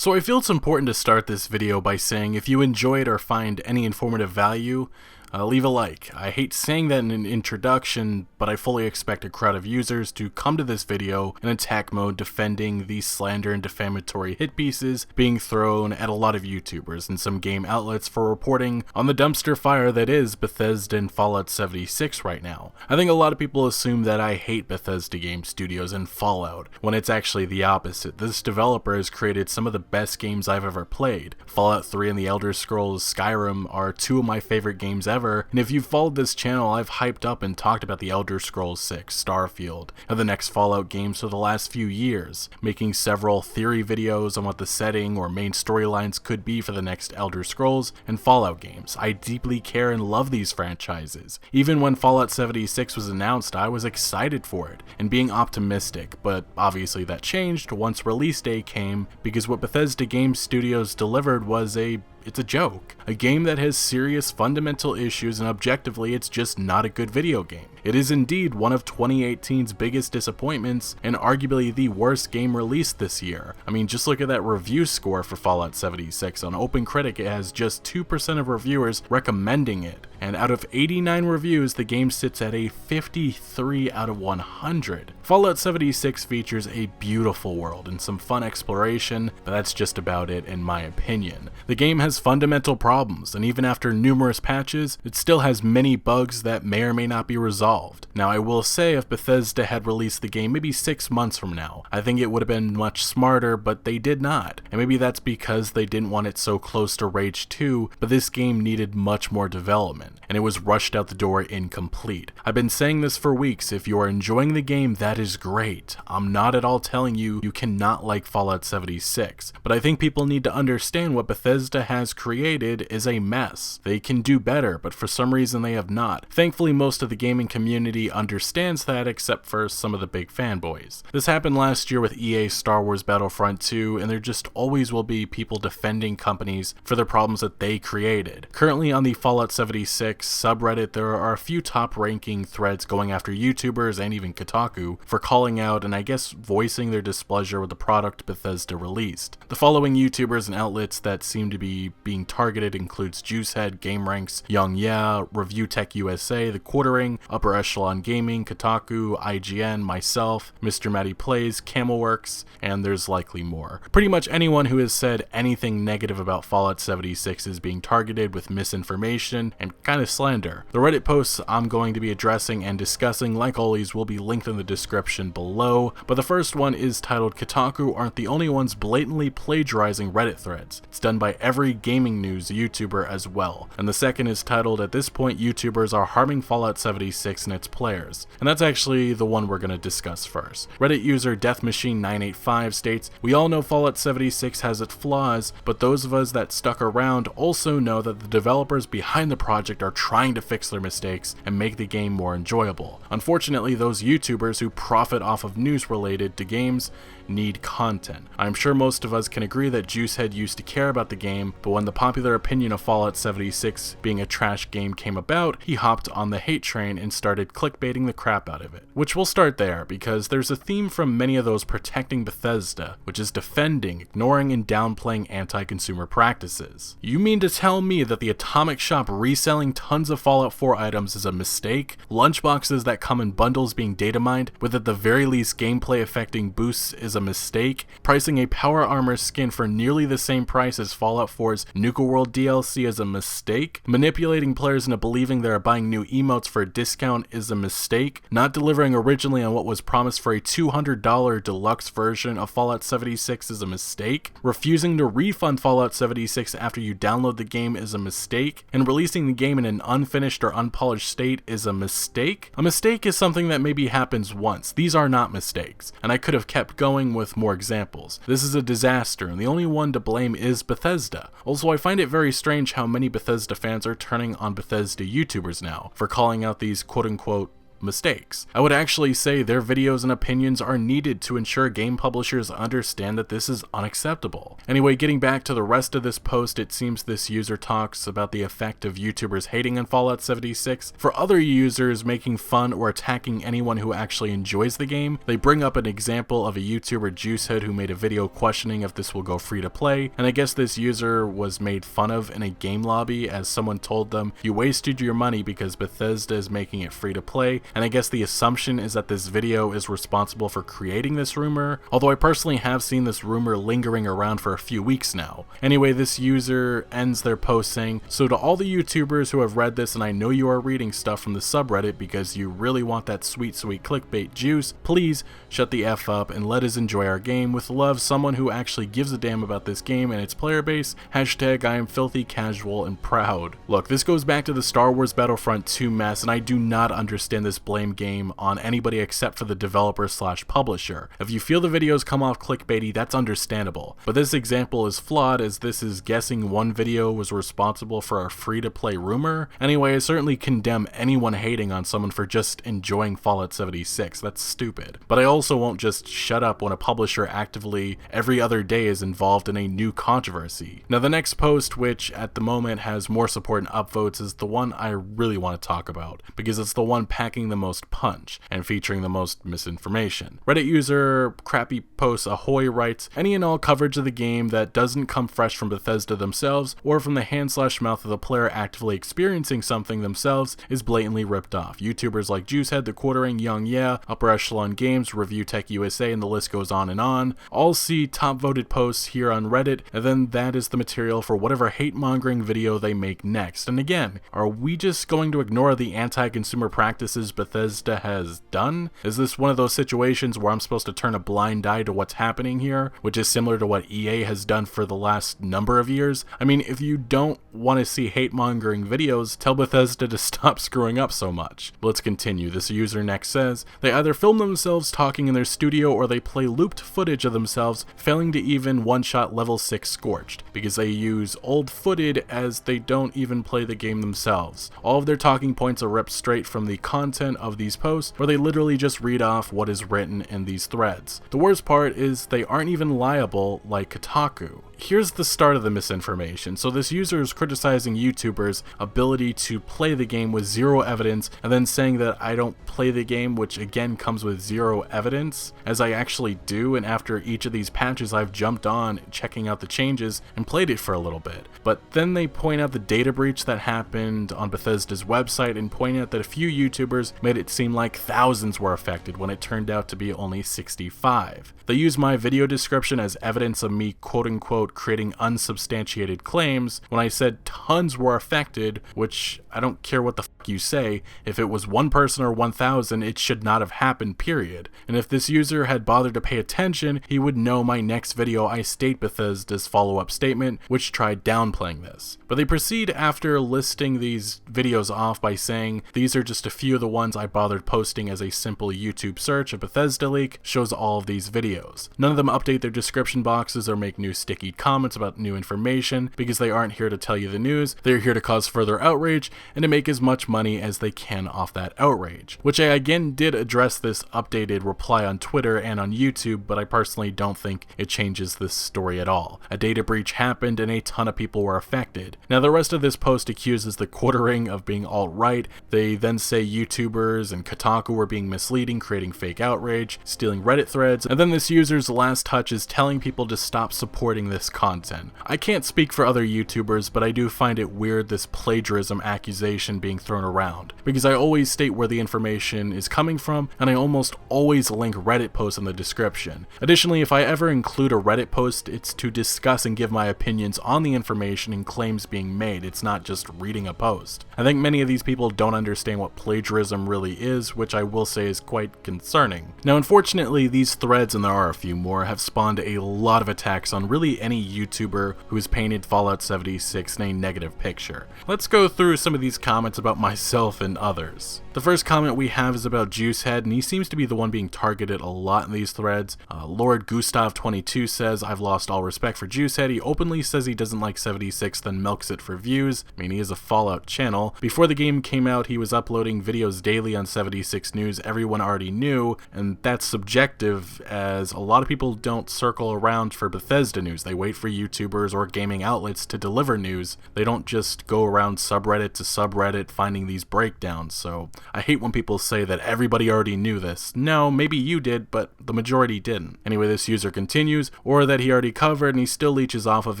So I feel it's important to start this video by saying if you enjoyed or find any informative value, leave a like. I hate saying that in an introduction, but I fully expect a crowd of users to come to this video in attack mode defending these slander and defamatory hit pieces being thrown at a lot of YouTubers and some game outlets for reporting on the dumpster fire that is Bethesda and Fallout 76 right now. I think a lot of people assume that I hate Bethesda game studios and Fallout, when it's actually the opposite. This developer has created some of the best games I've ever played. Fallout 3 and The Elder Scrolls Skyrim are two of my favorite games ever, and if you've followed this channel, I've hyped up and talked about The Elder Scrolls 6, Starfield, and the next Fallout games for the last few years, making several theory videos on what the setting or main storylines could be for the next Elder Scrolls and Fallout games. I deeply care and love these franchises. Even when Fallout 76 was announced, I was excited for it and being optimistic, but obviously that changed once release day came, because what Bethesda Game Studios delivered was it's a joke. A game that has serious fundamental issues, and objectively it's just not a good video game. It is indeed one of 2018's biggest disappointments and arguably the worst game released this year. I mean, just look at that review score for Fallout 76. On OpenCritic, it has just 2% of reviewers recommending it. And out of 89 reviews, the game sits at a 53 out of 100. Fallout 76 features a beautiful world and some fun exploration, but that's just about it in my opinion. The game has fundamental problems, and even after numerous patches, it still has many bugs that may or may not be resolved. Now, I will say if Bethesda had released the game maybe 6 months from now, I think it would have been much smarter, but they did not. And maybe that's because they didn't want it so close to Rage 2, but this game needed much more development, and it was rushed out the door incomplete. I've been saying this for weeks. If you are enjoying the game, that is great. I'm not at all telling you you cannot like Fallout 76, but I think people need to understand what Bethesda has created is a mess. They can do better, but for some reason they have not. Thankfully, most of the gaming community understands that, except for some of the big fanboys. This happened last year with EA's Star Wars Battlefront 2, and there just always will be people defending companies for the problems that they created. Currently on the Fallout 76 subreddit, there are a few top-ranking threads going after YouTubers and even Kotaku for calling out and I guess voicing their displeasure with the product Bethesda released. The following YouTubers and outlets that seem to be being targeted includes Juicehead, GameRanks, Young Yeah, Review Tech USA, The Quartering, Upper Echelon Gaming, Kotaku, IGN, myself, Mr. Matty Plays, Camelworks, and there's likely more. Pretty much anyone who has said anything negative about Fallout 76 is being targeted with misinformation and kind of slander. The Reddit posts I'm going to be addressing and discussing, like always, will be linked in the description below, but the first one is titled "Kotaku aren't the only ones blatantly plagiarizing Reddit threads. It's done by every gaming news YouTuber as well." And the second is titled "At this point, YouTubers are harming Fallout 76 and its players." And that's actually the one we're going to discuss first. Reddit user DeathMachine985 states, "We all know Fallout 76 has its flaws, but those of us that stuck around also know that the developers behind the project are trying to fix their mistakes and make the game more enjoyable. Unfortunately, those YouTubers who profit off of news related to games need content. I'm sure most of us can agree that Juicehead used to care about the game, but when the popular opinion of Fallout 76 being a trash game came about, he hopped on the hate train and started clickbaiting the crap out of it." Which we'll start there, because there's a theme from many of those protecting Bethesda, which is defending, ignoring, and downplaying anti-consumer practices. You mean to tell me that the Atomic Shop reselling tons of Fallout 4 items is a mistake? Lunchboxes that come in bundles being data mined, with at the very least gameplay affecting boosts, is a mistake? Pricing a Power Armor skin for nearly the same price as Fallout 4's Nuka World DLC is a mistake? Manipulating players into believing they are buying new emotes for a discount is a mistake? Not delivering originally on what was promised for a $200 deluxe version of Fallout 76 is a mistake? Refusing to refund Fallout 76 after you download the game is a mistake? And releasing the game in an unfinished or unpolished state is a mistake? A mistake is something that maybe happens once. These are not mistakes, and I could have kept going with more examples. This is a disaster, and the only one to blame is Bethesda. Also, I find it very strange how many Bethesda fans are turning on Bethesda YouTubers now for calling out these quote-unquote mistakes. I would actually say their videos and opinions are needed to ensure game publishers understand that this is unacceptable. Anyway, getting back to the rest of this post, it seems this user talks about the effect of YouTubers hating on Fallout 76. For other users making fun or attacking anyone who actually enjoys the game, they bring up an example of a YouTuber Juicehead who made a video questioning if this will go free to play, and I guess this user was made fun of in a game lobby as someone told them, "You wasted your money because Bethesda is making it free to play," and I guess the assumption is that this video is responsible for creating this rumor, although I personally have seen this rumor lingering around for a few weeks now. Anyway, this user ends their post saying, "So to all the YouTubers who have read this, and I know you are reading stuff from the subreddit because you really want that sweet clickbait juice, please shut the F up and let us enjoy our game. With love, someone who actually gives a damn about this game and its player base. Hashtag I am filthy, casual, and proud." Look, this goes back to the Star Wars Battlefront 2 mess, and I do not understand this blame game on anybody except for the developer/publisher. If you feel the videos come off clickbaity, that's understandable. But this example is flawed, as this is guessing one video was responsible for a free-to-play rumor. Anyway, I certainly condemn anyone hating on someone for just enjoying Fallout 76. That's stupid. But I also won't just shut up when a publisher actively every other day is involved in a new controversy. Now the next post, which at the moment has more support and upvotes, is the one I really want to talk about, because it's the one packing the most punch and featuring the most misinformation. Reddit user Crappy Posts Ahoy writes, "Any and all coverage of the game that doesn't come fresh from Bethesda themselves or from the hand/mouth of the player actively experiencing something themselves is blatantly ripped off. YouTubers like Juicehead, The Quartering, Young Yeah, Upper Echelon Games, Review Tech USA, and the list goes on and on, all see top voted posts here on Reddit, and then that is the material for whatever hate-mongering video they make next." And again, are we just going to ignore the anti-consumer practices Bethesda has done? Is this one of those situations where I'm supposed to turn a blind eye to what's happening here, which is similar to what EA has done for the last number of years? I mean, if you don't want to see hate-mongering videos, tell Bethesda to stop screwing up so much. But let's continue. This user next says, "They either film themselves talking in their studio or they play looped footage of themselves failing to even one-shot level 6 Scorched, because they use old footage as they don't even play the game themselves. All of their talking points are ripped straight from the content of these posts, or they literally just read off what is written in these threads. The worst part is they aren't even liable like Kotaku." Here's the start of the misinformation. So this user is criticizing YouTubers' ability to play the game with zero evidence, and then saying that I don't play the game, which again comes with zero evidence, as I actually do, and after each of these patches I've jumped on, checking out the changes, and played it for a little bit. But then they point out the data breach that happened on Bethesda's website, and point out that a few YouTubers made it seem like thousands were affected when it turned out to be only 65. They use my video description as evidence of me quote-unquote creating unsubstantiated claims when I said tons were affected, which I don't care what the fuck you say. If it was one person or 1,000, it should not have happened, period. And if this user had bothered to pay attention, he would know my next video I state Bethesda's follow-up statement, which tried downplaying this. But they proceed after listing these videos off by saying, "These are just a few of the ones I bothered posting, as a simple YouTube search of Bethesda leak shows all of these videos. None of them update their description boxes or make new sticky comments about new information, because they aren't here to tell you the news. They're here to cause further outrage and to make as much money as they can off that outrage." Which I again did address this updated reply on Twitter and on YouTube, but I personally don't think it changes this story at all. A data breach happened and a ton of people were affected. Now the rest of this post accuses the Quartering of being alt-right. They then say YouTubers and Kotaku were being misleading, creating fake outrage, stealing Reddit threads, and then this user's last touch is telling people to stop supporting this content. I can't speak for other YouTubers, but I do find it weird this plagiarism accusation being thrown around, because I always state where the information is coming from, and I almost always link Reddit posts in the description. Additionally, if I ever include a Reddit post, it's to discuss and give my opinions on the information and claims being made. It's not just reading a post. I think many of these people don't understand what plagiarism really is, which I will say is quite concerning. Now unfortunately, these threads, and there are a few more, have spawned a lot of attacks on really any YouTuber who has painted Fallout 76 in a negative picture. Let's go through some of these comments about myself and others. The first comment we have is about Juicehead, and he seems to be the one being targeted a lot in these threads. Lord Gustav22 says, "I've lost all respect for Juicehead. He openly says he doesn't like 76, then milks it for views." I mean, he is a Fallout channel. Before the game came out, he was uploading videos daily on 76 News everyone already knew, and that's subjective as a lot of people don't circle around for Bethesda news. They wait for YouTubers or gaming outlets to deliver news. They don't just go around subreddit to subreddit finding these breakdowns. So I hate when people say that everybody already knew this. No, maybe you did, but the majority didn't. Anyway, this user continues, or that he already covered and he still leeches off of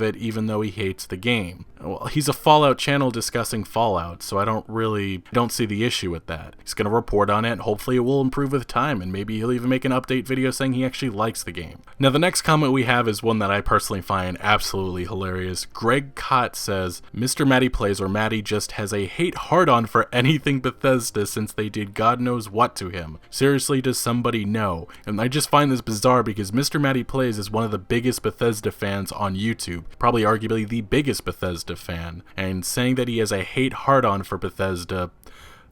it even though he hates the game. Well, he's a Fallout channel discussing Fallout, so I don't see the issue with that. He's going to report on it, hopefully it will improve with time, and maybe he'll even make an update video saying he actually likes the game. Now the next comment we have is one that I personally find absolutely hilarious. Greg Cott says, Mr. Matty Plays, or Matty, just has a hate hard-on for anything Bethesda since they did God knows what to him. Seriously, does somebody know? And I just find this bizarre because Mr. Matty Plays is one of the biggest Bethesda fans on YouTube, probably arguably the biggest Bethesda fan, and saying that he has a hate hard-on for Bethesda,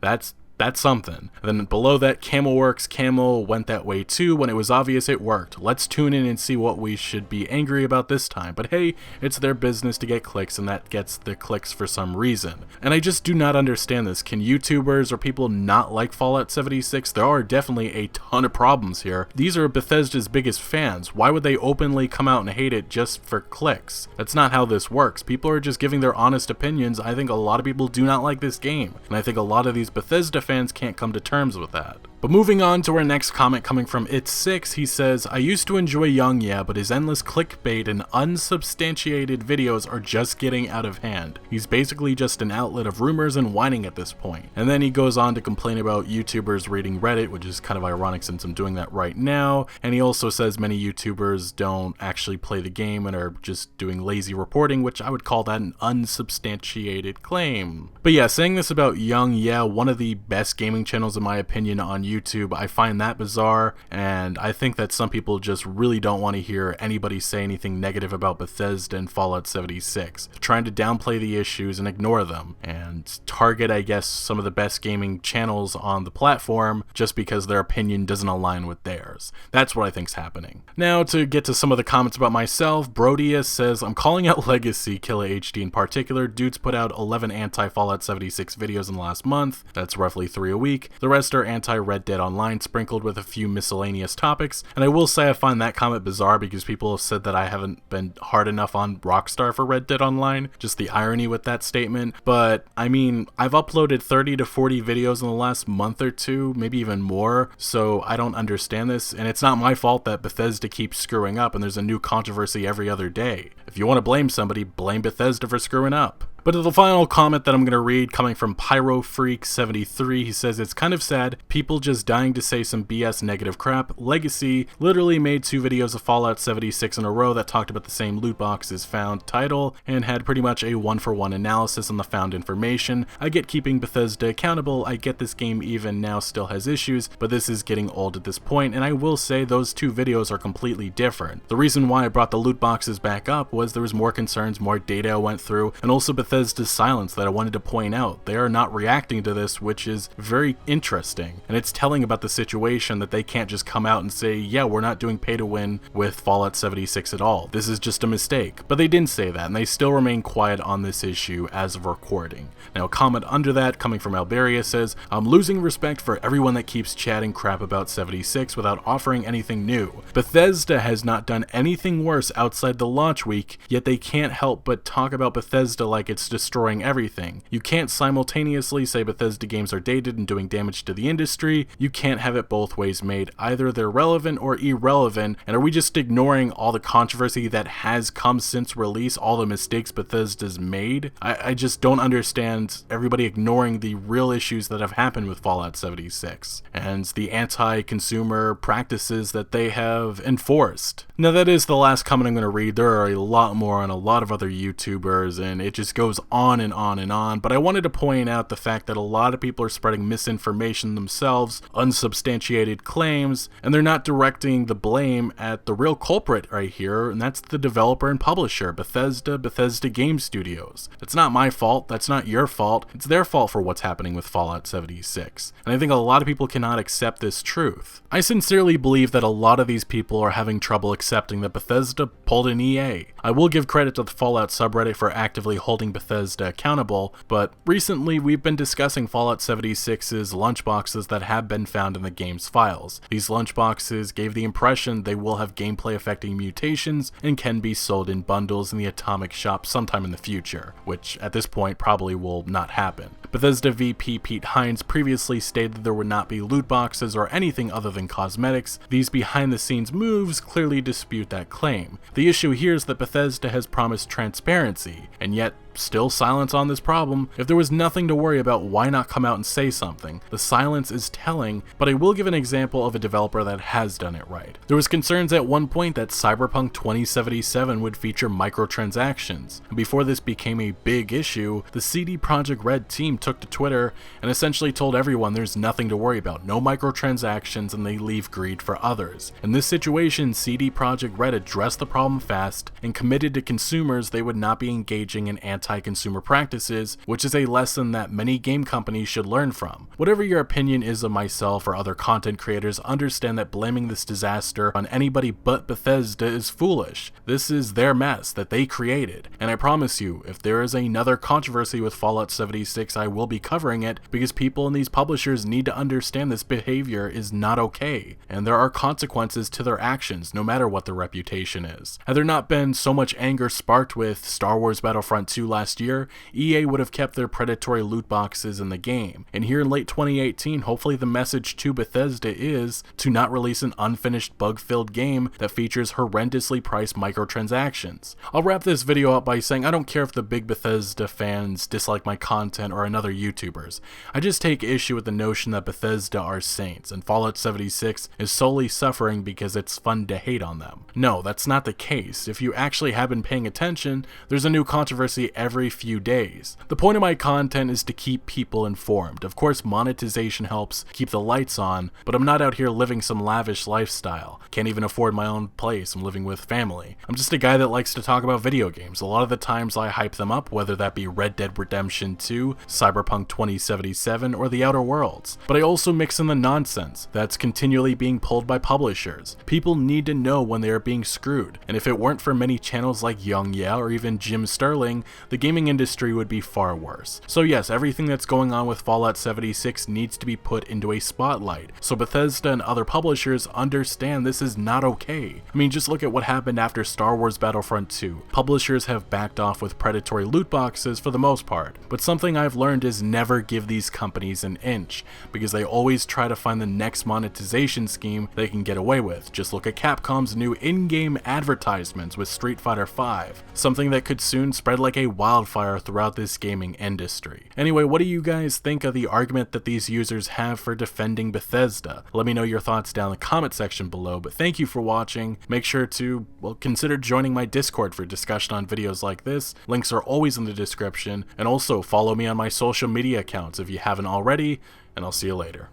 that's something. And then below that, Camelworks, Camel went that way too when it was obvious it worked. Let's tune in and see what we should be angry about this time. But hey, it's their business to get clicks, and that gets the clicks for some reason. And I just do not understand this. Can YouTubers or people not like Fallout 76? There are definitely a ton of problems here. These are Bethesda's biggest fans. Why would they openly come out and hate it just for clicks? That's not how this works. People are just giving their honest opinions. I think a lot of people do not like this game, and I think a lot of these Bethesda fans can't come to terms with that. But moving on to our next comment coming from It's6, he says, I used to enjoy Young Yeah, but his endless clickbait and unsubstantiated videos are just getting out of hand. He's basically just an outlet of rumors and whining at this point. And then he goes on to complain about YouTubers reading Reddit, which is kind of ironic since I'm doing that right now. And he also says many YouTubers don't actually play the game and are just doing lazy reporting, which I would call that an unsubstantiated claim. But yeah, saying this about Young Yeah, one of the best gaming channels in my opinion on YouTube, I find that bizarre, and I think that some people just really don't want to hear anybody say anything negative about Bethesda and Fallout 76, trying to downplay the issues and ignore them, and target, I guess, some of the best gaming channels on the platform just because their opinion doesn't align with theirs. That's what I think's happening. Now, to get to some of the comments about myself, Brodius says, I'm calling out Legacy, Killa HD in particular. Dude's put out 11 anti-Fallout 76 videos in the last month. That's roughly 3 a week. The rest are anti-Red Dead Online, sprinkled with a few miscellaneous topics. And I will say I find that comment bizarre because people have said that I haven't been hard enough on Rockstar for Red Dead Online. Just the irony with that statement. But I mean, I've uploaded 30 to 40 videos in the last month or two, maybe even more, so I don't understand this, and it's not my fault that Bethesda keeps screwing up and there's a new controversy every other day. If you want to blame somebody, blame Bethesda for screwing up. But the final comment that I'm going to read coming from PyroFreak73, he says, it's kind of sad, people just dying to say some BS negative crap. Legacy literally made 2 videos of Fallout 76 in a row that talked about the same loot boxes found title and had pretty much a one-for-one analysis on the found information. I get keeping Bethesda accountable, I get this game even now still has issues, but this is getting old at this point, and I will say those 2 videos are completely different. The reason why I brought the loot boxes back up was there was more concerns, more data I went through, and also Bethesda's silence that I wanted to point out. They are not reacting to this, which is very interesting, and it's telling about the situation that they can't just come out and say, yeah, we're not doing pay to win with Fallout 76 at all. This is just a mistake. But they didn't say that, and they still remain quiet on this issue as of recording. Now, a comment under that coming from Alberia says, I'm losing respect for everyone that keeps chatting crap about 76 without offering anything new. Bethesda has not done anything worse outside the launch week, yet they can't help but talk about Bethesda like it's destroying everything. You can't simultaneously say Bethesda games are dated and doing damage to the industry. You can't have it both ways made. Either they're relevant or irrelevant, and are we just ignoring all the controversy that has come since release, all the mistakes Bethesda's made? I just don't understand everybody ignoring the real issues that have happened with Fallout 76 and the anti-consumer practices that they have enforced. Now that is the last comment I'm going to read. There are a lot more on a lot of other YouTubers, and it just goes on and on and on, but I wanted to point out the fact that a lot of people are spreading misinformation themselves, unsubstantiated claims, and they're not directing the blame at the real culprit right here, and that's the developer and publisher, Bethesda Game Studios. It's not my fault, that's not your fault, it's their fault for what's happening with Fallout 76, and I think a lot of people cannot accept this truth. I sincerely believe that a lot of these people are having trouble accepting that Bethesda pulled an EA. I will give credit to the Fallout subreddit for actively holding Bethesda accountable, but recently we've been discussing Fallout 76's lunchboxes that have been found in the game's files. These lunchboxes gave the impression they will have gameplay-affecting mutations and can be sold in bundles in the Atomic Shop sometime in the future, which at this point probably will not happen. Bethesda VP Pete Hines previously stated that there would not be loot boxes or anything other than cosmetics. These behind-the-scenes moves clearly dispute that claim. The issue here is that Bethesda has promised transparency, and yet still silence on this problem. If there was nothing to worry about, why not come out and say something? The silence is telling, but I will give an example of a developer that has done it right. There was concerns at one point that Cyberpunk 2077 would feature microtransactions. Before this became a big issue, the CD Projekt Red team took to Twitter and essentially told everyone there's nothing to worry about, no microtransactions, and they leave greed for others. In this situation, CD Projekt Red addressed the problem fast and committed to consumers they would not be engaging in anti-consumer practices, which is a lesson that many game companies should learn from. Whatever your opinion is of myself or other content creators, understand that blaming this disaster on anybody but Bethesda is foolish. This is their mess that they created, and I promise you, if there is another controversy with Fallout 76, I will be covering it, because people in these publishers need to understand this behavior is not okay, and there are consequences to their actions, no matter what their reputation is. Had there not been so much anger sparked with Star Wars Battlefront 2 last year, EA would have kept their predatory loot boxes in the game. And here in late 2018, hopefully the message to Bethesda is to not release an unfinished bug-filled game that features horrendously priced microtransactions. I'll wrap this video up by saying I don't care if the big Bethesda fans dislike my content or another YouTubers. I just take issue with the notion that Bethesda are saints and Fallout 76 is solely suffering because it's fun to hate on them. No, that's not the case. If you actually have been paying attention, there's a new controversy every few days. The point of my content is to keep people informed. Of course, monetization helps keep the lights on, but I'm not out here living some lavish lifestyle. Can't even afford my own place. I'm living with family. I'm just a guy that likes to talk about video games. A lot of the times I hype them up, whether that be Red Dead Redemption 2, Cyberpunk 2077, or The Outer Worlds. But I also mix in the nonsense that's continually being pulled by publishers. People need to know when they are being screwed, and if it weren't for many channels like Young Yeah or even Jim Sterling, the gaming industry would be far worse. So yes, everything that's going on with Fallout 76 needs to be put into a spotlight, so Bethesda and other publishers understand this is not okay. I mean, just look at what happened after Star Wars Battlefront 2. Publishers have backed off with predatory loot boxes for the most part, but something I've learned is never give these companies an inch, because they always try to find the next monetization scheme they can get away with. Just look at Capcom's new in-game advertisements with Street Fighter V, something that could soon spread like a wildfire throughout this gaming industry. Anyway, what do you guys think of the argument that these users have for defending Bethesda? Let me know your thoughts down in the comment section below, but thank you for watching. Make sure to, well, consider joining my Discord for discussion on videos like this. Links are always in the description, and also follow me on my social media accounts if you haven't already, and I'll see you later.